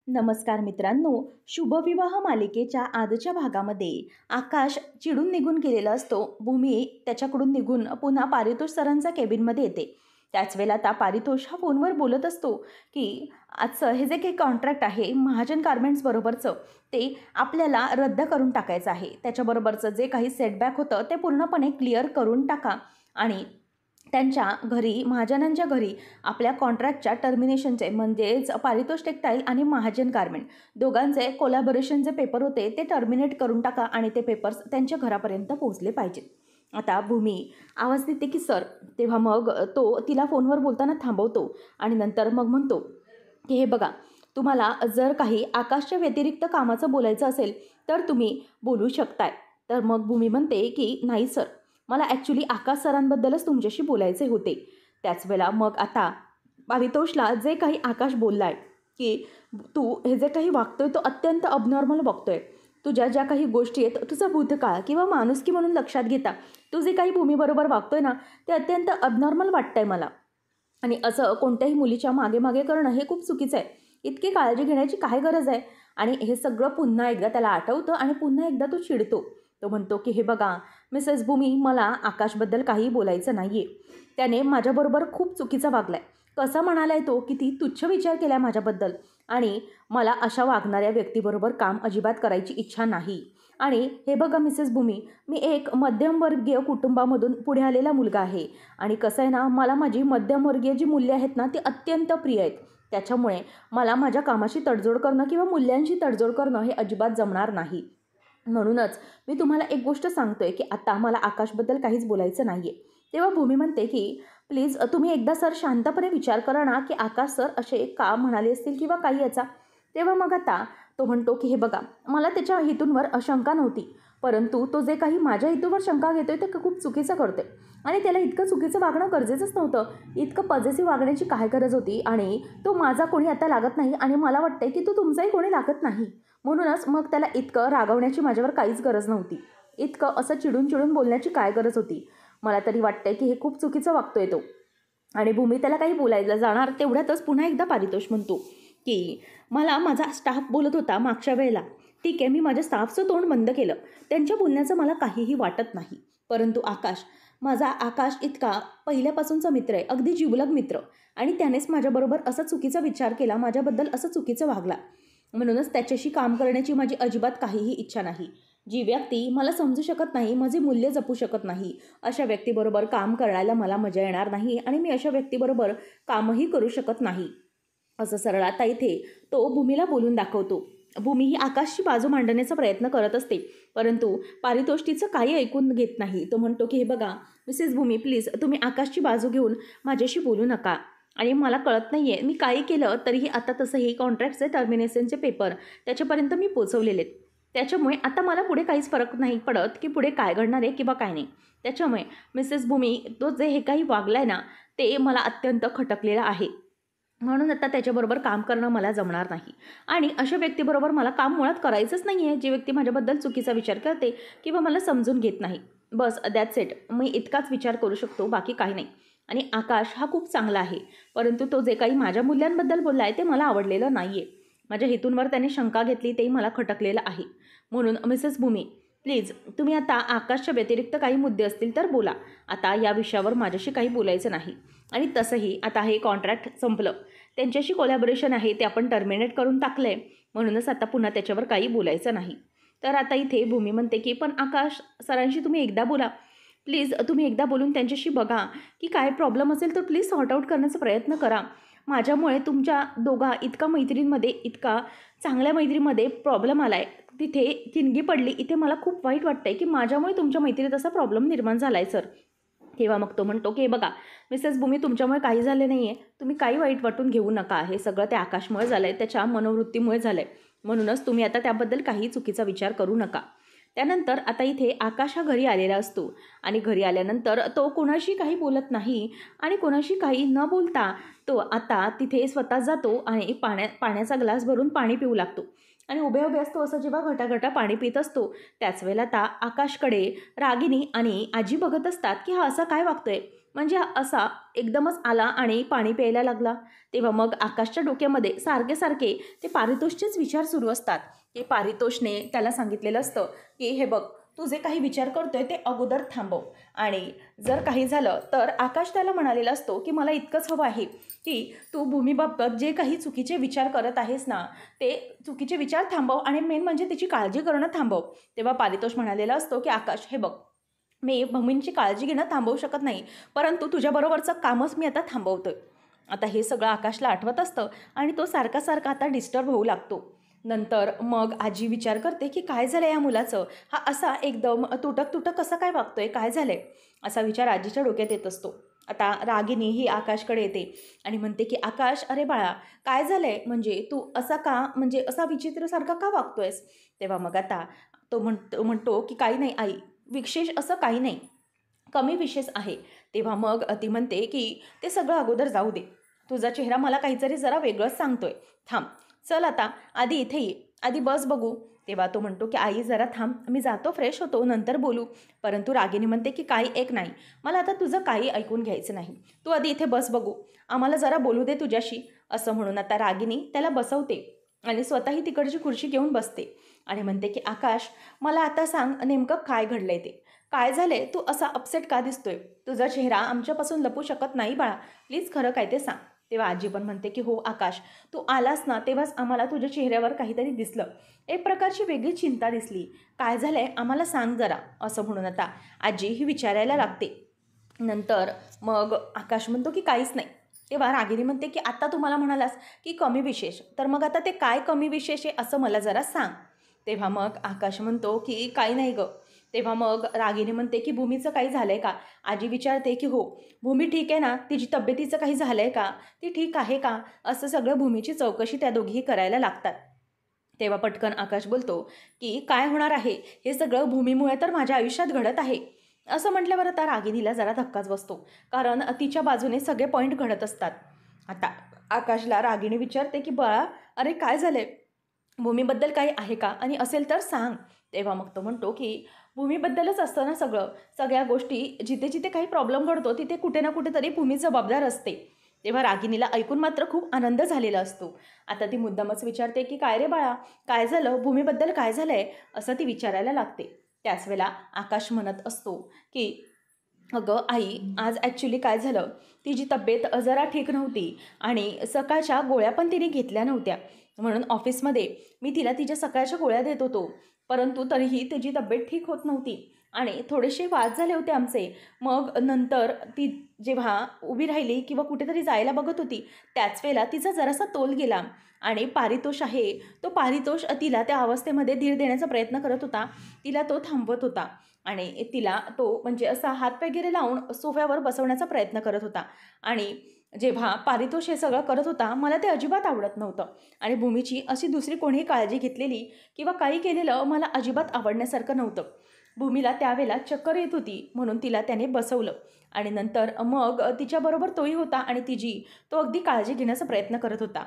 नमस्कार मित्रांनो. शुभविवाह मालिकेच्या आजच्या भागामध्ये आकाश चिडून निघून गेलेला असतो. भूमी त्याच्याकडून निघून पुन्हा पारितोष सरांच्या केबिनमध्ये येते. त्याच वेळेला आता पारितोष हा फोनवर बोलत असतो की आजचं हे जे काही कॉन्ट्रॅक्ट आहे महाजन गारमेंट्स बरोबरचं ते आपल्याला रद्द करून टाकायचं आहे. त्याच्याबरोबरचं जे काही सेटबॅक होतं ते पूर्णपणे क्लिअर करून टाका आणि त्यांच्या घरी महाजनांच्या घरी आपल्या कॉन्ट्रॅक्टच्या टर्मिनेशनचे म्हणजेच पारितोष टेक्सटाईल आणि महाजन गारमेंट दोघांचे कोलॅबोरेशनचे पेपर होते ते टर्मिनेट करून टाका आणि ते पेपर्स त्यांच्या घरापर्यंत पोहोचले पाहिजेत. आता भूमी आवाज देते की सर. तेव्हा मग तो तिला फोनवर बोलताना थांबवतो आणि नंतर मग म्हणतो की हे बघा, तुम्हाला जर काही आकाशच्या व्यतिरिक्त कामाचं बोलायचं असेल तर तुम्ही बोलू शकताय. तर मग भूमी म्हणते की नाही सर, मला ॲक्च्युली आकाश सरांबद्दलच तुमच्याशी बोलायचे होते. त्याच वेळेला मग आता पारितोषला जे काही आकाश बोलला आहे की तू हे जे काही वागतोय तो अत्यंत अबनॉर्मल वागतोय. तुझ्या ज्या काही गोष्टी आहेत, तुझा भूतकाळ किंवा माणुसकी म्हणून लक्षात घेता तू जे काही भूमीबरोबर वागतोय ना ते अत्यंत अबनॉर्मल वाटतंय मला. आणि असं कोणत्याही मुलीच्या मागे मागे करणं हे खूप चुकीचं आहे. इतकी काळजी घेण्याची काय गरज आहे. आणि हे सगळं पुन्हा एकदा त्याला आठवतं आणि पुन्हा एकदा तो चिडतो. तो म्हणतो की हे बघा मिसेस भूमी, मला आकाशबद्दल काहीही बोलायचं नाही आहे. त्याने माझ्याबरोबर खूप चुकीचा वागला आहे. कसा म्हणाला आहे तो किती तुच्छ विचार केला आहे माझ्याबद्दल. आणि मला अशा वागणाऱ्या व्यक्तीबरोबर काम अजिबात करायची इच्छा नाही. आणि हे बघा मिसेस भूमी, मी एक मध्यमवर्गीय कुटुंबामधून पुढे आलेला मुलगा आहे. आणि कसं आहे ना, मला माझी मध्यमवर्गीय जी मूल्ये आहेत ना ती अत्यंत प्रिय आहेत. त्याच्यामुळे मला माझ्या कामाशी तडजोड करणं किंवा मूल्यांशी तडजोड करणं हे अजिबात जमणार नाही. म्हणूनच मी तुम्हाला एक गोष्ट सांगतोय की आता मला आकाशबद्दल काहीच बोलायचं नाही आहे. तेव्हा भूमी म्हणते की प्लीज तुम्ही एकदा सर शांतपणे विचार करा ना की आकाश सर असे का म्हणाले असतील किंवा काही याचा. तेव्हा मग आता तो म्हणतो की हे बघा, मला त्याच्या हेतूंवर शंका नव्हती, परंतु तो जे काही माझ्या हेतूवर शंका घेतोय ते खूप चुकीचं करतोय. आणि त्याला इतकं चुकीचं वागणं गरजेचंच नव्हतं. इतकं पॉझिटिव्ह वागण्याची काय गरज होती. आणि तो माझा कोणी आता लागत नाही आणि मला वाटतंय की तो तुमचाही कोणी लागत नाही. म्हणूनच मग त्याला इतकं रागवण्याची माझ्यावर काहीच गरज नव्हती. इतकं असं चिडून चिडून बोलण्याची काय गरज होती. मला तरी वाटतंय की हे खूप चुकीचं वागतोय तो. आणि भूमी त्याला काही बोलायला जाणार तेवढ्यातच पुन्हा एकदा पारितोष म्हणतो की मला माझा स्टाफ बोलत होता मागच्या वेळेला. ठीक आहे, मी माझ्या स्टाफचं तोंड बंद केलं. त्यांच्या बोलण्याचं मला काहीही वाटत नाही. परंतु आकाश इतका पहिल्यापासूनचा मित्र आहे, अगदी जिवलग मित्र. आणि त्यानेच माझ्याबरोबर असा चुकीचा विचार केला, माझ्याबद्दल असं चुकीचं वागला. म्हणूनच त्याच्याशी काम करण्याची माझी अजिबात काहीही इच्छा नाही. जी व्यक्ती मला समजू शकत नाही, माझे मूल्य जपू शकत नाही, अशा व्यक्तीबरोबर काम करायला मला मजा येणार नाही आणि मी अशा व्यक्तीबरोबर कामही करू शकत नाही. असं सरळ आता इथे तो भूमीला बोलून दाखवतो. भूमी ही आकाशची बाजू मांडण्याचा प्रयत्न करत असते, परंतु पारितोष तिचं काही ऐकून घेत नाही. तो म्हणतो की हे बघा मिसेस भूमी, प्लीज तुम्ही आकाशची बाजू घेऊन माझ्याशी बोलू नका. आणि मला कळत नाही आहे मी काही केलं तरीही आता तसंही कॉन्ट्रॅक्टचे टर्मिनेशनचे पेपर त्याच्यापर्यंत मी पोचवलेले आहेत. त्याच्यामुळे आता मला पुढे काहीच फरक नाही पडत की पुढे काय घडणार आहे किंवा काय नाही. त्याच्यामुळे मिसेस भूमी, तो जे हे काही वागला आहे ना ते मला अत्यंत खटकलेलं आहे. म्हणून आता त्याच्याबरोबर काम करणं मला जमणार नाही. आणि अशा व्यक्तीबरोबर मला काम मुळात करायचंच नाही आहे, जी व्यक्ती माझ्याबद्दल चुकीचा विचार करते किंवा मला समजून घेत नाही. बस दॅट्स इट. मी इतकाच विचार करू शकतो, बाकी काही नाही. आणि आकाश हा खूप चांगला आहे, परंतु तो जे काही माझ्या मूल्यांबद्दल बोलला आहे ते मला आवडलेलं नाही आहे. माझ्या हेतूंवर त्याने शंका घेतली तेही मला खटकलेलं आहे. म्हणून मिसेस भूमी, प्लीज तुम्ही आता आकाशच्या व्यतिरिक्त काही मुद्दे असतील तर बोला. आता या विषयावर माझ्याशी काही बोलायचं नाही. आणि तसंही आता हे कॉन्ट्रॅक्ट संपलं, त्यांच्याशी कोलॅबोरेशन आहे ते आपण टर्मिनेट करून टाकलं आहे. म्हणूनच आता पुन्हा त्याच्यावर काही बोलायचं नाही. तर आता इथे भूमी म्हणते की पण आकाश सरांशी तुम्ही एकदा बोला. प्लीज तुम्ही एकदा बोलून त्यांच्याशी बघा की काय प्रॉब्लेम असेल तर प्लीज सॉर्ट आऊट करण्याचा प्रयत्न करा. माझ्यामुळे तुमच्या दोघा इतका मैत्रींमध्ये, इतका चांगल्या मैत्रीमध्ये प्रॉब्लेम आला आहे, तिथे ठिणगी पडली. इथे मला खूप वाईट वाटतं आहे की माझ्यामुळे तुमच्या मैत्रीत असा प्रॉब्लेम निर्माण झाला आहे सर. तेव्हा मग तो म्हणतो की बघा मिसेस भूमी, तुमच्यामुळे काही झाले नाही आहे, तुम्ही काही वाईट वाटून घेऊ नका. हे सगळं त्या आकाशमुळे झालं आहे, त्याच्या मनोवृत्तीमुळे झालं आहे. म्हणूनच तुम्ही आता त्याबद्दल काही चुकीचा विचार करू नका. त्यानंतर आता इथे आकाश हा घरी आलेला असतो. आणि घरी आल्यानंतर तो कोणाशी काही बोलत नाही आणि कोणाशी काही न बोलता तो आता तिथे स्वतः जातो आणि पाण्याचा ग्लास भरून पाणी पिऊ लागतो. आणि उभे उभे असतो असं जेव्हा घटाघटा पाणी पित असतो त्याच वेळेला आता आकाशकडे रागिनी आणि आजी बघत असतात की हा असा काय वागतोय. म्हणजे असा एकदमच आला आणि पाणी प्यायला लागला. तेव्हा मग आकाशच्या डोक्यामध्ये सारखे सारखे ते पारितोषचेच विचार सुरू असतात, की पारितोषने त्याला सांगितलेलं असतं की हे बघ, तू जे काही विचार करतोय ते अगोदर थांबव. आणि जर काही झालं तर आकाश त्याला म्हणालेला असतो की मला इतकंच हवं आहे की तू भूमीबाबत जे काही चुकीचे विचार करत आहेस ना, ते चुकीचे विचार थांबव आणि मेन म्हणजे तिची काळजी करणं थांबव. तेव्हा पारितोष म्हणालेला असतो की आकाश हे बघ, मी भूमींची काळजी घेणं थांबवू शकत नाही, परंतु तुझ्याबरोबरचं कामच मी आता थांबवतोय. आता हे सगळं आकाशला आठवत असतं आणि तो सारखा सारखा आता डिस्टर्ब होऊ लागतो. नंतर मग आजी विचार करते की काय झालं या मुलाचं, हा असा एकदम तुटक तुटक कसं काय वागतोय, काय झालंय, असा विचार आजीच्या डोक्यात येत असतो. आता रागिनी ही आकाशकडे येते आणि म्हणते की आकाश, अरे बाळा, काय झालंय, म्हणजे तू असा का, म्हणजे असा विचित्रसारखा का वागतोयस. तेव्हा मग आता तो म्हणतो की काही नाही आई, विशेष असं काही नाही, कमी विशेष आहे. तेव्हा मग ती म्हणते की ते सगळं अगोदर जाऊ दे, तुझा चेहरा मला काहीतरी जरा वेगळंच सांगतोय. थांब, चल आता आधी इथे ये, आधी बस बघू. तेव्हा तो म्हणतो की आई जरा थांब, मी जातो, फ्रेश होतो, नंतर बोलू. परंतु रागिनी म्हणते की काही एक नाही, मला आता तुझं काही ऐकून घ्यायचं नाही, तू आधी इथे बस बघू, आम्हाला जरा बोलू दे तुझ्याशी. असं म्हणून आता रागिनी त्याला बसवते आणि स्वतःही तिकडची खुर्ची घेऊन बसते आणि म्हणते की आकाश, मला आता सांग नेमकं काय घडलंय ते, काय झालंय, तू असा अपसेट का दिसतोय, तुझा चेहरा आमच्यापासून लपू शकत नाही बाळा, प्लीज खरं काय ते सांग. तेव्हा आजी पण म्हणते की हो आकाश, तू आलास ना तेव्हाच आम्हाला तुझ्या चेहऱ्यावर काहीतरी दिसलं, एक प्रकारची वेगळी चिंता दिसली, काय झालंय आम्हाला सांग जरा. असं म्हणून आता आजी ही विचारायला लागते. नंतर मग आकाश म्हणतो की काहीच नाही. तेव्हा रागिनी म्हणते की आता तुम्हाला म्हणालास की कमी विशेष, तर मग आता ते काय कमी विशेष आहे असं मला जरा सांग. तेव्हा मग आकाश म्हणतो की काही नाही गं. तेव्हा मग रागिनी म्हणते की भूमीचं काही झालंय का. आजी विचारते की हो, भूमी ठीक आहे ना, तिची तब्येतीचं काही झालंय का, ती ठीक आहे का, असं सगळं भूमीची चौकशी त्या दोघीही करायला लागतात. तेव्हा पटकन आकाश बोलतो की काय होणार आहे, हे सगळं भूमीमुळे तर माझ्या आयुष्यात घडत आहे. असं म्हटल्यावर आता रागिनीला जरा धक्काच बसतो, कारण तिच्या बाजूने सगळे पॉईंट घडत असतात. आता आकाशला रागिनी विचारते की बाळा, अरे काय झालंय, भूमीबद्दल काही आहे का आणि असेल तर सांग. तेव्हा मग तो म्हणतो की भूमीबद्दलच असतं ना सगळं, सगळ्या गोष्टी, जिथे जिथे काही प्रॉब्लेम घडतो तिथे कुठे ना कुठेतरी भूमी जबाबदार असते. तेव्हा रागिनीला ऐकून मात्र खूप आनंद झालेला असतो. आता ती मुद्दामच विचारते की काय रे बाळा, काय झालं, भूमीबद्दल काय झालंय, असं ती विचारायला लागते. त्याच वेळेला आकाश म्हणत असतो की अगं आई, आज ॲक्च्युली काय झालं, तिची तब्येत जरा ठीक नव्हती आणि सकाळच्या गोळ्या पण तिने घेतल्या नव्हत्या, म्हणून ऑफिसमध्ये मी तिला तिच्या सकाळच्या गोळ्या देत होतो, परंतु तरीही तिची तब्येत ठीक होत नव्हती आणि थोडेसे वाद झाले होते आमचे. मग नंतर ती जेव्हा उभी राहिली किंवा कुठेतरी जायला बघत होती, त्याच वेळेला तिचा जरासा तोल गेला आणि पारितोष आहे, तो पारितोष तिला त्या अवस्थेमध्ये धीर देण्याचा प्रयत्न करत होता, तिला तो थांबवत होता आणि तिला तो म्हणजे असा हात वगैरे लावून सोफ्यावर बसवण्याचा प्रयत्न करत होता. आणि जेव्हा पारितोष हे सगळं करत होता, मला ते अजिबात आवडत नव्हतं आणि भूमीची अशी दुसरी कोणीही काळजी घेतलेली किंवा काही केलेलं मला अजिबात आवडण्यासारखं नव्हतं. भूमीला त्यावेळेला चक्कर येत होती, म्हणून तिला त्याने बसवलं आणि नंतर मग तिच्याबरोबर तोही होता आणि तो अगदी काळजी घेण्याचा प्रयत्न करत होता.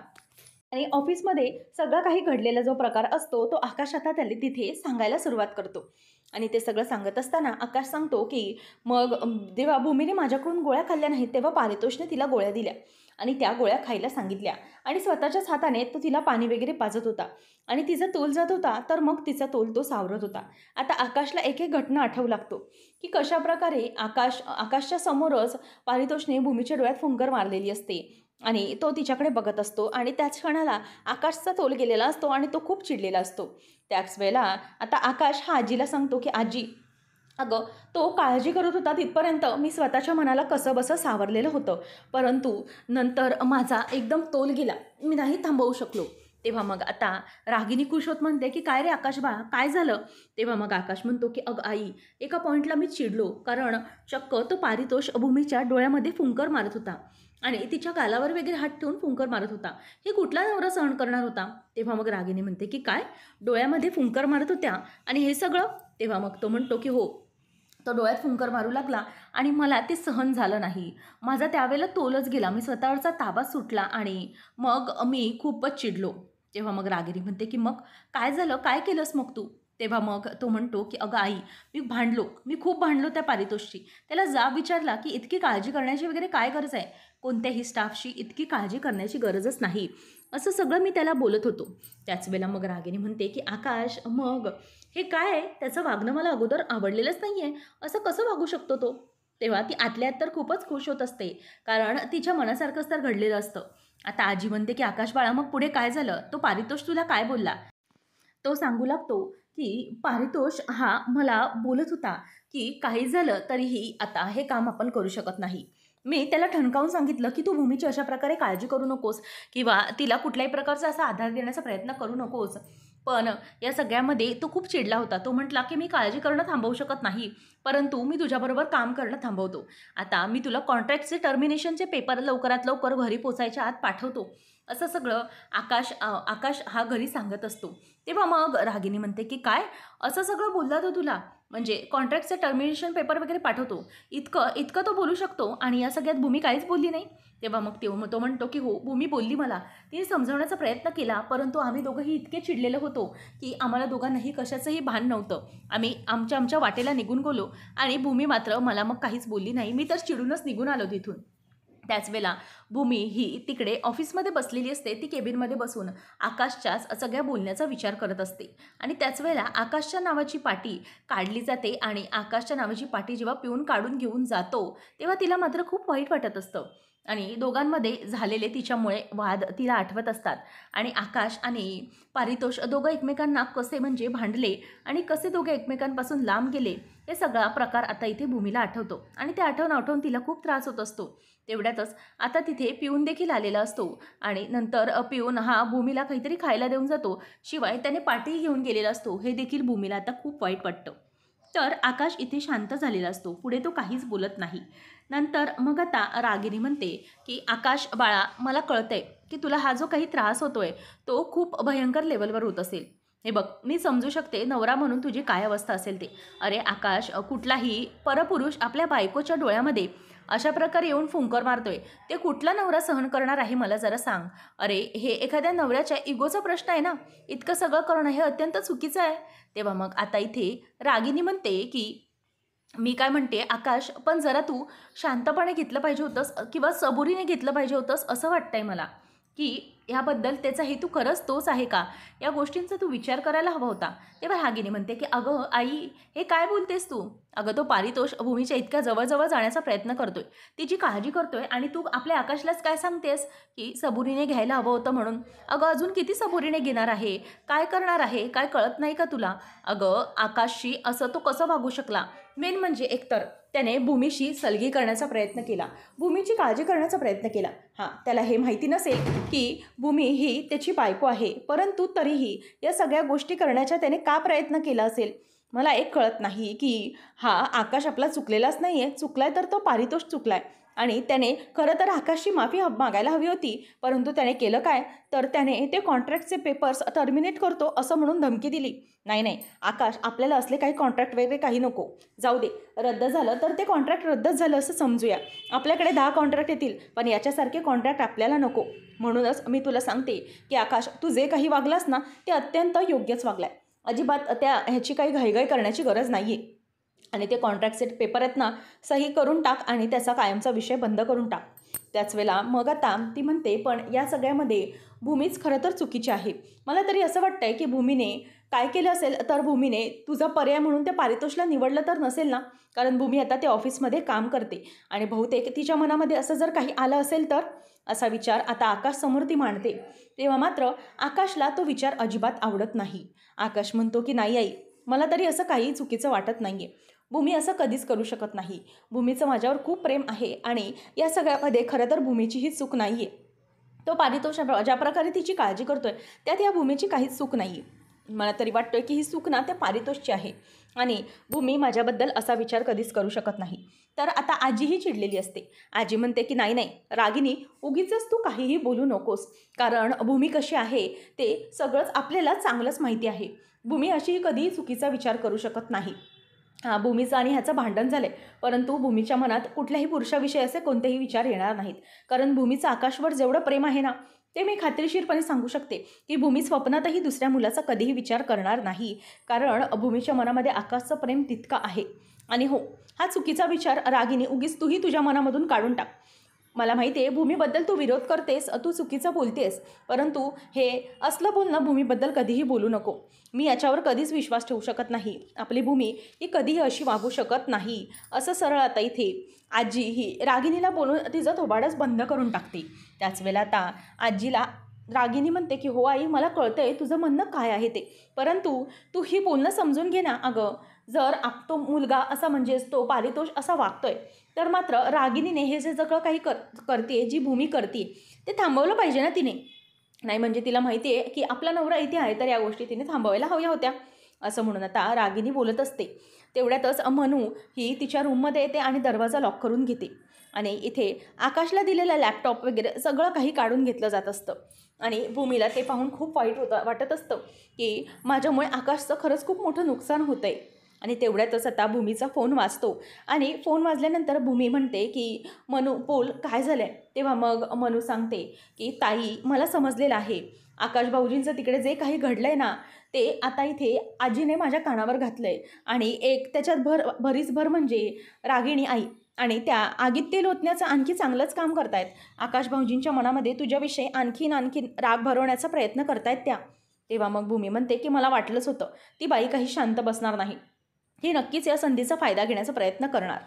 आणि ऑफिसमध्ये सगळा काही घडलेला जो प्रकार असतो तो आकाश आता त्याला तिथे सांगायला सुरुवात करतो. आणि ते सगळं सांगत असताना आकाश सांगतो की मग जेव्हा भूमीने माझ्याकडून गोळ्या खाल्ल्या नाहीत तेव्हा पारितोषने तिला गोळ्या दिल्या आणि त्या गोळ्या खायला सांगितल्या आणि स्वतःच्याच हाताने तो तिला पाणी वगैरे पाजत होता आणि तिचा तोल जात होता, तर मग तिचा तोल तो सावरत होता. आता आकाशला एक एक घटना आठवू लागतो की कशाप्रकारे आकाशच्या समोरच पारितोषने भूमीच्या डोळ्यात फुंकर मारलेली असते आणि तो तिच्याकडे बघत असतो आणि त्याच क्षणाला आकाशचा तोल गेलेला असतो आणि तो खूप चिडलेला असतो. त्याच वेळेला आता आकाश हा आजीला सांगतो की आजी, अगं, तो काळजी करत होता तिथपर्यंत मी स्वतःच्या मनाला कसंबसं सावरलेलं होतं, परंतु नंतर माझा एकदम तोल गेला, मी नाही थांबवू शकलो. तेव्हा मग आता रागिनी खुश होत म्हणते की काय रे आकाश बाळा, काय झालं. तेव्हा मग आकाश म्हणतो की अगं आई, एका पॉईंटला मी चिडलो, कारण चक्क तो पारितोष भूमीच्या डोळ्यामध्ये फुंकर मारत होता आणि तिच्या गालावर वगैरे हात ठेवून फुंकर मारत होता. हे कुठला नवरा सहन करणार होता. तेव्हा मग रागिनी म्हणते की काय, डोळ्यामध्ये फुंकर मारत होत्या आणि हे सगळं. तेव्हा मग तो म्हणतो की हो, तो डोळ्यात फुंकर मारू लागला आणि मला ते सहन झालं नाही, माझा त्यावेळेला तोलच गेला, मी स्वतःवरचा ताबा सुटला आणि मग मी खूपच चिडलो. तेव्हा मग रागिनी म्हणते की मग काय झालं, काय केलंस मग तू. तेव्हा मग तो म्हणतो की अगं आई, मी खूप भांडलो त्या पारितोषशी. त्याला जाब विचारला की इतकी काळजी करण्याची वगैरे काय गरज आहे? कोणत्याही स्टाफशी इतकी काळजी करण्याची गरजच नाही. असं सगळं मी त्याला बोलत होतो. त्याच वेळेला मग रागिनी म्हणते की आकाश, मग हे काय आहे? त्याचं वागणं मला अगोदर आवडलेलंच नाही आहे. असं कसं वागू शकतो तो? तेव्हा ती आतल्या आत तर खूपच खुश होत असते. कारण तिच्या मनासारखंच तर घडलेलं असतं. आता आजी म्हणते की आकाश बाळा, मग पुढे काय झालं? तो पारितोष तुला काय बोलला? तो सांगू लागतो की पारितोष हा मला बोलत होता की काही झालं तरीही आता हे काम आपण करू शकत नाही. मी त्याला ठणकावून सांगितलं की तू भूमीची अशा प्रकारे काळजी करू नकोस किंवा तिला कुठल्याही प्रकारचा असा आधार देण्याचा प्रयत्न करू नकोस. पण या सगळ्यामध्ये तो खूप चिडला होता. तो म्हटला की मी काळजी करणं थांबवू शकत नाही, परंतु मी तुझ्याबरोबर काम करणं थांबवतो. आता मी तुला कॉन्ट्रॅक्टचे टर्मिनेशनचे पेपर लवकरात लवकर घरी पोचायच्या आत पाठवतो. असं सगळं आकाश हा घरी सांगत असतो. तेव्हा मग रागिनी म्हणते की काय असं सगळं बोलला तो तुला? म्हणजे कॉन्ट्रॅक्टचं टर्मिनेशन पेपर वगैरे पाठवतो, इतकं इतकं तो बोलू शकतो आणि या सगळ्यात भूमी काहीच बोलली नाही? तेव्हा मग तो म्हणतो की हो, भूमी बोलली मला. तिने समजावण्याचा प्रयत्न केला, परंतु आम्ही दोघंही इतके चिडलेलो होतो की आम्हाला दोघांनाही कशाचंही भान नव्हतं. आम्ही आमच्या वाटेला निघून गेलो आणि भूमी मात्र मला मग काहीच बोलली नाही. मी तर चिडूनच निघून आलो तिथून. त्याच वेळेला भूमी ही तिकडे ऑफिसमध्ये बसलेली असते. ती केबिनमध्ये बसून आकाशच्याच सगळ्या बोलण्याचा विचार करत असते आणि त्याच वेळेला आकाशच्या नावाची पाटी काढली जाते आणि आकाशच्या नावाची पाटी जेव्हा पिऊन काढून घेऊन जातो तेव्हा तिला मात्र खूप वाईट वाटत असतं आणि दोघांमध्ये झालेले तिच्यामुळे वाद तिला आठवत असतात आणि आकाश आणि पारितोष दोघं एकमेकांना कसे म्हणजे भांडले आणि कसे दोघे एकमेकांपासून लांब गेले हे सगळा प्रकार आता इथे भूमीला आठवतो आणि ते आठवून तिला खूप त्रास होत असतो. तेवढ्यातच आता तिथे पिऊन देखील आलेला असतो आणि नंतर पिऊन हा भूमीला काहीतरी खायला देऊन जातो. शिवाय त्याने पाठी घेऊन गेलेला असतो. हे देखील भूमीला आता खूप वाईट वाटतं. तर आकाश इथे शांत झालेला असतो. पुढे तो काहीच बोलत नाही. नंतर मग आता रागिनी म्हणते की आकाश बाळा, मला कळतंय की तुला हा जो काही त्रास होतोय तो खूप भयंकर लेवलवर होत असेल. हे बघ, मी समजू शकते नवरा म्हणून तुझी काय अवस्था असेल ते. अरे आकाश, कुठलाही परपुरुष आपल्या बायकोच्या डोळ्यामध्ये अशा प्रकारे येऊन फुंकर मारतोय, ते कुठला नवरा सहन करणार आहे मला जरा सांग. अरे हे एखाद्या नवऱ्याच्या इगोचा प्रश्न आहे ना. इतकं सगळं करणं हे अत्यंत चुकीचं आहे. तेव्हा मग आता इथे रागिनी म्हणते की मी काय म्हणते आकाश, पण जरा तू शांतपणे घेतलं पाहिजे होतंस किंवा सबुरीने घेतलं पाहिजे होतंस असं वाटतंय मला की ह्याबद्दल त्याचा हेतू खरंच तोच आहे का, या गोष्टींचा तू विचार करायला हवा होता. तेव्हा रागिनी म्हणते की अगं आई, हे काय बोलतेस तू? अगं तो पारितोष भूमीच्या इतक्या जवळजवळ जाण्याचा प्रयत्न करतोय, तिची काळजी करतोय आणि तू आपल्या आकाशलाच काय सांगतेस की सबुरीने घ्यायला हवं होतं म्हणून. अगं अजून किती सबुरीने घेणार आहे, काय करणार आहे, काय कळत नाही का तुला? अगं आकाशशी असं तो कसं वागू शकला? मेन म्हणजे एकतर त्याने भूमीशी सलगी करण्याचा प्रयत्न केला, भूमीची काळजी करण्याचा प्रयत्न केला. हां, त्याला हे माहिती नसेल की भूमी ही त्याची बायको आहे, परंतु तरीही या सगळ्या गोष्टी करण्याचा त्याने का प्रयत्न केला असेल? मला एक कळत नाही की हा आकाश आपला चुकलेलाच नाही आहे. चुकलाय तर तो पारितोष चुकलाय आणि त्याने खरं तर आकाशची माफी मागायला हवी होती, परंतु त्याने केलं काय, तर त्याने ते कॉन्ट्रॅक्टचे पेपर्स टर्मिनेट करतो असं म्हणून धमकी दिली. नाही आकाश, आपल्याला असले काही कॉन्ट्रॅक्ट वगैरे काही नको. जाऊ दे, रद्द झालं तर ते कॉन्ट्रॅक्ट रद्दच झालं असं समजूया. आपल्याकडे 10 कॉन्ट्रॅक्ट येतील, पण याच्यासारखे कॉन्ट्रॅक्ट आपल्याला नको. म्हणूनच मी तुला सांगते की आकाश, तू जे काही वागलास ना ते अत्यंत योग्यच वागलाय. अजिबात ह्याची काही घाईघाई करण्याची गरज नाही आहे आणि ते कॉन्ट्रॅक्टचे पेपर आहेत ना, सही करून टाक आणि त्याचा कायमचा विषय बंद करून टाक. त्याच वेळेला मग आता ती म्हणते पण या सगळ्यामध्ये भूमीच खरं तर चुकीची आहे. मला तरी असं वाटतंय की भूमीने काय केलं असेल, तर भूमीने तुझा पर्याय म्हणून त्या पारितोषला निवडलं तर नसेल ना, कारण भूमी आता ते ऑफिसमध्ये काम करते आणि बहुतेक तिच्या मनामध्ये असं जर काही आलं असेल तर असा विचार आता आकाशसमोर ती मांडते. तेव्हा मात्र आकाशला तो विचार अजिबात आवडत नाही. आकाश म्हणतो की नाही आई, मला तरी असं काही चुकीचं वाटत नाही आहे. भूमी असं कधीच करू शकत नाही. भूमीचं माझ्यावर खूप प्रेम आहे आणि या सगळ्यामध्ये खरं तर भूमीची ही चूक नाही आहे. तो पारितोष ज्या प्रकारे तिची काळजी करतोय त्यात या भूमीची काहीच चूक नाही आहे. मला तरी वाटतोय की ही चूक ना त्या पारितोषची आहे आणि भूमी माझ्याबद्दल असा विचार कधीच करू शकत नाही. तर आता आजीही चिडलेली असते. आजी म्हणते की नाही रागिनी, उगीचच तू काहीही बोलू नकोस, कारण भूमी कशी आहे ते सगळंच आपल्याला चांगलंच माहिती आहे. भूमी अशी कधीही चुकीचा विचार करू शकत नाही. हां, भूमीचं आणि ह्याचं भांडण झालं परंतु भूमीच्या मनात कुठल्याही पुरुषाविषयी असे कोणतेही विचार येणार नाहीत, कारण भूमीचं आकाशवर जेवढं प्रेम आहे ना ते मी खात्रीशीरपणे सांगू शकते की भूमी स्वप्नातही दुसऱ्या मुलाचा कधीही विचार करणार नाही, कारण भूमीच्या मनामध्ये आकाशचं प्रेम तितकं आहे. आणि हो, हा चुकीचा विचार रागिनी उगीच तूही तुझ्या मनामधून काढून टाक. मला माहिती आहे भूमीबद्दल तू विरोध करतेस, तू चुकीचं बोलतेस, परंतु हे असलं बोलणं भूमीबद्दल कधीही बोलू नको. मी याच्यावर कधीच विश्वास ठेवू शकत नाही. आपली भूमी ही कधीही अशी वागू शकत नाही. असं सरळ आता इथे आजी ही रागिनीला बोलून तिचं थोबाडच बंद करून टाकते. त्याच वेळेला आता आजीला रागिनी म्हणते की हो आई, मला कळतंय तुझं म्हणणं काय आहे ते, परंतु तू ही बोलणं समजून घे ना. अगं, जर तो मुलगा असा म्हणजेच तो पारितोष असा वागतोय, तर मात्र रागिनीने हे जे सगळं काही करते, जी भूमी करते, ते थांबवलं पाहिजे ना तिने. नाही म्हणजे तिला माहिती आहे की आपला नवरा इथे आहे, तर या गोष्टी तिने थांबवायला हव्या होत्या. असं म्हणून आता रागिनी बोलत असते. तेवढ्यातच मनू ही तिच्या रूममध्ये येते आणि दरवाजा लॉक करून घेते. आणि इथे आकाशला दिलेला लॅपटॉप वगैरे सगळं काही काढून घेतलं जात असतं. आणि भूमीला ते पाहून खूप वाईट वाटत असतं की माझ्यामुळे आकाशचं खरंच खूप मोठं नुकसान होतं आहे. आणि तेवढ्यातच आता भूमीचा फोन वाजतो. आणि फोन वाजल्यानंतर भूमी म्हणते की मनू बोल, काय झालं आहे. तेव्हा मग मनू सांगते की ताई, मला समजलेलं आहे आकाश भाऊजींचं तिकडे जे काही घडलं आहे ना, ते आता इथे आजीने माझ्या कानावर घातलं आहे. आणि एक त्याच्यात भरीच भर म्हणजे रागिणी आई आणि त्या आगीत तेल ओतण्याचं आणखी चांगलंच काम करतायत. आकाश भाऊजींच्या मनामध्ये तुझ्याविषयी आणखीन राग भरवण्याचा प्रयत्न करतायत त्या. तेव्हा मग भूमी म्हणते की मला वाटलंच होतं, ती बाई काही शांत बसणार नाही, ही नक्कीच या संधीचा फायदा घेण्याचा प्रयत्न करणार.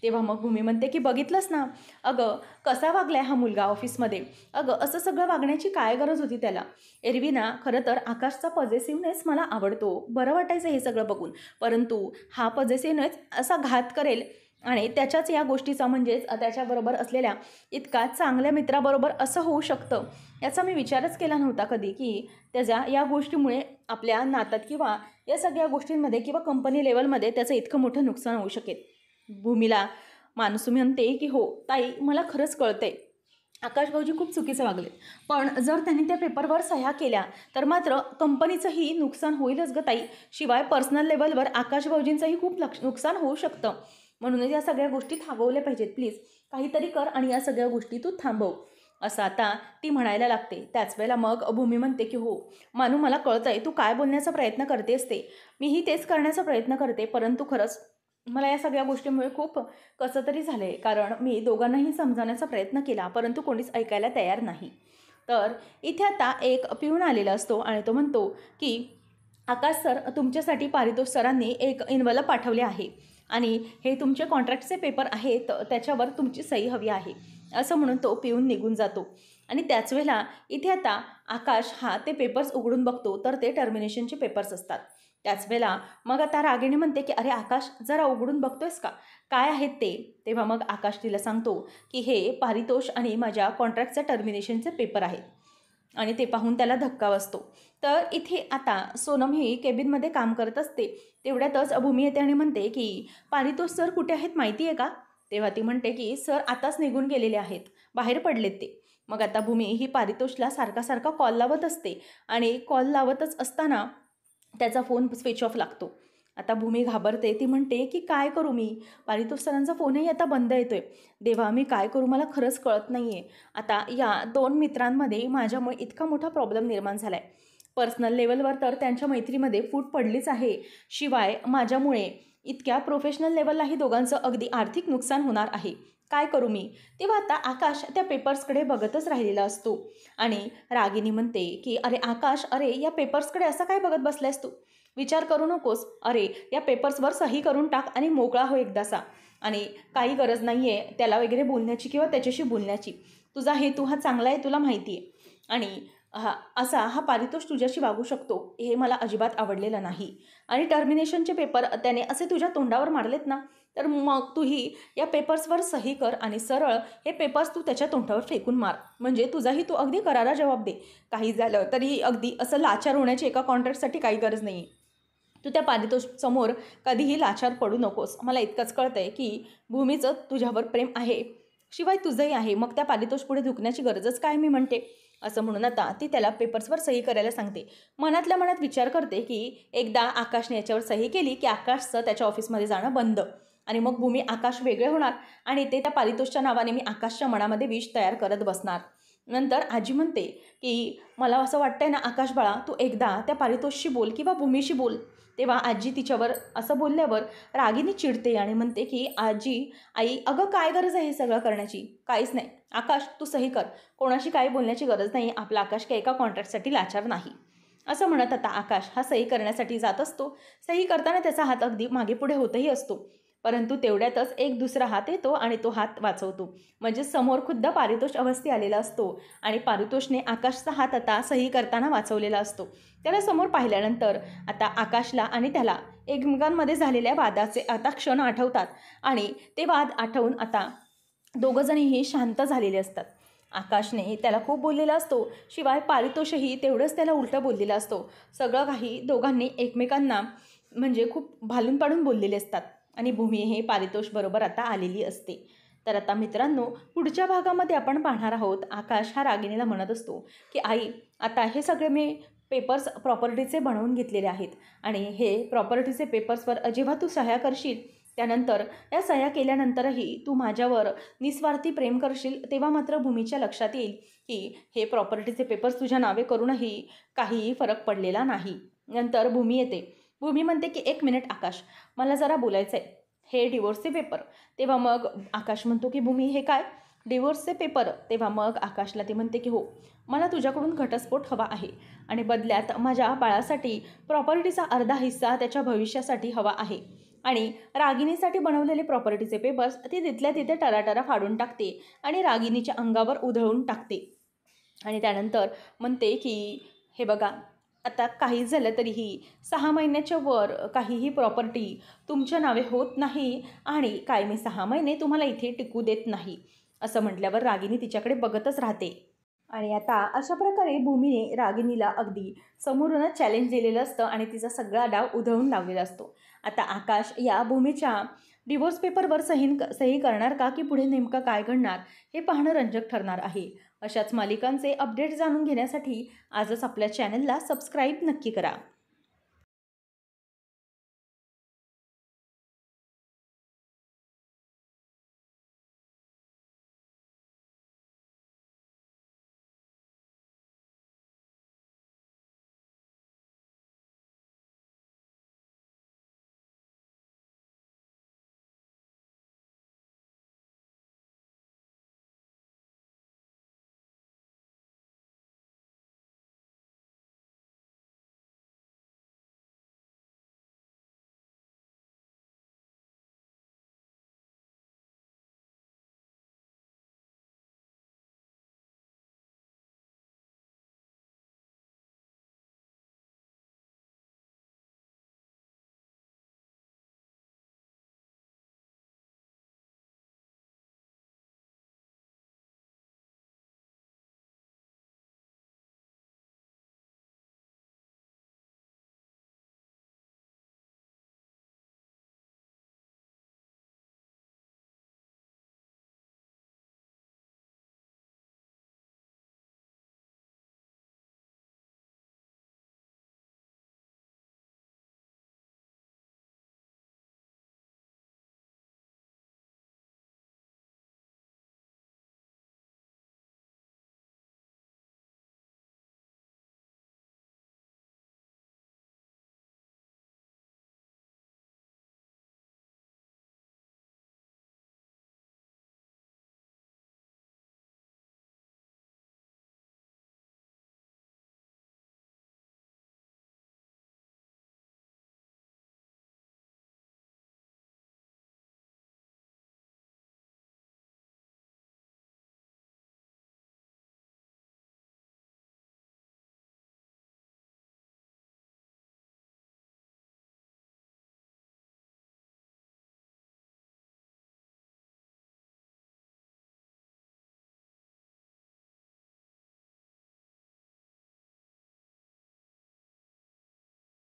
तेव्हा मग भूमी म्हणते की बघितलंस ना, अगं कसा वागलाय हा मुलगा ऑफिसमध्ये. अगं असं सगळं वागण्याची काय गरज होती त्याला. एरवी ना खरं तर आकाशचा पॉझिटिव्हनेस मला आवडतो, बरं वाटायचं हे सगळं बघून, परंतु हा पॉझिटिव्हनेस असा घात करेल आणि त्याच्याच या गोष्टीचा म्हणजेच त्याच्याबरोबर असलेल्या इतका चांगल्या मित्राबरोबर असं होऊ शकतं, याचा मी विचारच केला नव्हता कधी की त्याच्या या गोष्टीमुळे आपल्या नात्यात किंवा या सगळ्या गोष्टींमध्ये किंवा कंपनी लेवलमध्ये त्याचं इतकं मोठं नुकसान होऊ शकेल. भूमीला मानसू म्हणते की हो ताई, मला खरंच कळतंय आकाश भाऊजी खूप चुकीचं वागले, पण जर त्यांनी त्या पेपरवर सह्या केल्या तर मात्र कंपनीचंही नुकसान होईलच गं ताई. शिवाय पर्सनल लेवलवर आकाश भाऊजींचंही खूप नुकसान होऊ शकतं. म्हणूनच या सगळ्या गोष्टी थांबवल्या पाहिजेत. प्लीज काहीतरी कर आणि या सगळ्या गोष्टी तू थांबव, असं आता ती म्हणायला लागते. त्याच वेळेला मग भूमी म्हणते की हो मानू, मला कळतंय तू काय बोलण्याचा प्रयत्न करतेस ते, मीही तेच करण्याचा प्रयत्न करते, परंतु खरंच मला या सगळ्या गोष्टीमुळे खूप कसं तरी झालं आहे, कारण मी दोघांनाही समजावण्याचा प्रयत्न केला, परंतु कोणीच ऐकायला तयार नाही. तर इथे आता एक पिऊन आलेला असतो आणि तो म्हणतो की आकाश सर, तुमच्यासाठी पारितोष सरांनी एक इन्व्हलप पाठवले आहे आणि हे तुमचे कॉन्ट्रॅक्टचे पेपर आहेत, त्याच्यावर तुमची सही हवी आहे, असं म्हणून तो पिऊन निघून जातो. आणि त्याच वेळेला इथे आता आकाश हा ते पेपर्स उघडून बघतो, तर ते टर्मिनेशनचे पेपर्स असतात. त्याच वेळेला मग आता रागिणी म्हणते की अरे आकाश, जरा उघडून बघतोयस का, काय आहेत ते. तेव्हा मग आकाश तिला सांगतो की हे पारितोष आणि माझ्या कॉन्ट्रॅक्टचे टर्मिनेशनचे पेपर आहेत. आणि ते पाहून त्याला धक्का बसतो. तर इथे आता सोनम ही केबिनमध्ये काम करत असते. तेवढ्यातच भूमी येते आणि म्हणते की पारितोष सर कुठे आहेत माहिती आहे का. तेव्हा ती म्हणते की सर आताच निघून गेलेले आहेत, बाहेर पडलेत ते. मग आता भूमी ही पारितोषला सारखा सारखा कॉल लावत असते आणि कॉल लावतच असताना त्याचा फोन स्विच ऑफ लागतो. आता भूमी घाबरते. ती म्हणते की काय करू मी, पारितोष सरांचा फोनही आता बंद येतोय. देवा, मी काय करू, मला खरंच कळत नाही आहे. आता या दोन मित्रांमध्ये माझ्यामुळे इतका मोठा प्रॉब्लेम निर्माण झाला आहे. पर्सनल लेवलवर तर त्यांच्या मैत्रीमध्ये फूट पडलीच आहे, शिवाय माझ्यामुळे इतक्या प्रोफेशनल लेवललाही दोघांचं अगदी आर्थिक नुकसान होणार आहे. काय करू मी. तेव्हा आता आकाश त्या पेपर्सकडे बघतच राहिलेला असतो आणि रागिनी म्हणते की अरे आकाश, अरे या पेपर्सकडे असं काय बघत बसलायस तू, विचार करू नकोस, अरे या पेपर्सवर सही करून टाक आणि मोकळा हो एकदासा. आणि काही गरज नाही आहे त्याला वगैरे बोलण्याची किंवा त्याच्याशी बोलण्याची. तुझा हेतू हा चांगला आहे, तुला माहिती आहे. आणि हा पारितोष तुझ्याशी वागू शकतो हे मला अजिबात आवडलेलं नाही. आणि टर्मिनेशनचे पेपर त्याने असे तुझ्या तोंडावर मारलेत ना, तर मग तूही या पेपर्सवर सही कर आणि सरळ हे पेपर्स तू त्याच्या तोंडावर फेकून मार, म्हणजे तुझाही तू अगदी करारा जबाब दे. काही झालं तरी अगदी असं लाचार होण्याची एका कॉन्ट्रॅक्टसाठी काही गरज नाही. तू त्या पारितोष समोर कधीही लाचार पडू नकोस. मला इतकंच कळतंय की भूमीचं तुझ्यावर प्रेम आहे, शिवाय तुझंही आहे, मग त्या पारितोष पुढे झुकण्याची गरजच काय मी म्हणते. असं म्हणून आता ती त्याला पेपर्सवर सही करायला सांगते. मनातल्या मनात विचार करते की एकदा आकाशने याच्यावर सही केली की आकाशचं त्याच्या ऑफिसमध्ये जाणं बंद, आणि मग भूमी आकाश वेगळे होणार आणि ते त्या पारितोषच्या नावाने मी आकाशच्या मनामध्ये विष तयार करत बसणार. नंतर आजी म्हणते की मला असं वाटतंय ना आकाश बाळा, तू एकदा त्या पारितोषशी बोल किंवा भूमीशी बोल. तेव्हा आजी तिच्यावर असं बोलल्यावर रागिनी चिडते आणि म्हणते की आई अगं काय गरज आहे हे सगळं करण्याची? काहीच नाही. आकाश तू सही कर. कोणाशी काही बोलण्याची गरज नाही. आपला आकाश काही एका कॉन्ट्रॅक्टसाठी लाचार नाही. असं म्हणत आता आकाश हा सही करण्यासाठी जात असतो. सही करताना त्याचा हात अगदी मागे पुढे होतही असतो. परंतु तेवढ्यातच एक दुसरा हात येतो आणि तो हात वाचवतो. म्हणजे समोर खुद्द पारितोष अवस्थी आलेला असतो आणि पारितोषने आकाशचा हात आता सही करताना वाचवलेला असतो. त्याला समोर पाहिल्यानंतर आता आकाशला आणि त्याला एकमेकांमध्ये झालेल्या वादाचे आता क्षण आठवतात आणि ते वाद आठवून आता दोघंजणीही शांत झालेले असतात. आकाशने त्याला खूप बोललेला असतो, शिवाय पारितोषही तेवढंच त्याला उलटं बोललेला असतो. सगळं काही दोघांनी एकमेकांना म्हणजे खूप भालून पाडून बोललेले असतात आणि भूमी हे पारितोष बरोबर आता आलेली असते. तर आता मित्रांनो, पुढच्या भागामध्ये आपण पाहणार आहोत, आकाश हा रागिणीला म्हणत असतो की आई आता हे सगळे मी पेपर्स प्रॉपर्टीचे बनवून घेतलेले आहेत आणि हे प्रॉपर्टीचे पेपर्सवर जेव्हा तू सह्या करशील त्यानंतर या सह्या केल्यानंतरही तू माझ्यावर निस्वार्थी प्रेम करशील, तेव्हा मात्र भूमीच्या लक्षात येईल की हे प्रॉपर्टीचे पेपर्स तुझ्या नावे करूनही काहीही फरक पडलेला नाही. नंतर भूमी येते. भूमी म्हणते की 1 मिनिट आकाश, मला जरा बोलायचं आहे. हे डिवोर्सचे पेपर. तेव्हा मग आकाश म्हणतो की भूमी हे काय? डिवोर्सचे पेपर. तेव्हा मग आकाशला ती म्हणते की हो, मला तुझ्याकडून घटस्फोट हवा आहे आणि बदल्यात माझ्या बाळासाठी प्रॉपर्टीचा अर्धा हिस्सा त्याच्या भविष्यासाठी हवा आहे. आणि रागिनीसाठी बनवलेले प्रॉपर्टीचे पेपर्स ती तिथल्या तिथे टराटरा फाडून टाकते आणि रागिनीच्या अंगावर उधळून टाकते आणि त्यानंतर म्हणते की हे बघा, आता काही झालं तरीही 6 महिन्याच्या वर काहीही प्रॉपर्टी तुमच्या नावे होत नाही आणि काय मी 6 महिने तुम्हाला इथे टिकू देत नाही. असं म्हटल्यावर रागिनी तिच्याकडे बघतच राहते आणि आता अशा प्रकारे भूमीने रागिनीला अगदी समोरूनच चॅलेंज दिलेलं असतं आणि तिचा सगळा डाव उधळून लावलेला असतो. आता आकाश या भूमीच्या डिवोर्स पेपरवर सही करणार का, की पुढे नेमकं काय घडणार हे पाहणं रंजक ठरणार आहे. अशाच मालिकांचे अपडेट जाणून घेण्यासाठी आजच आपल्या चॅनलला सबस्क्राईब नक्की करा.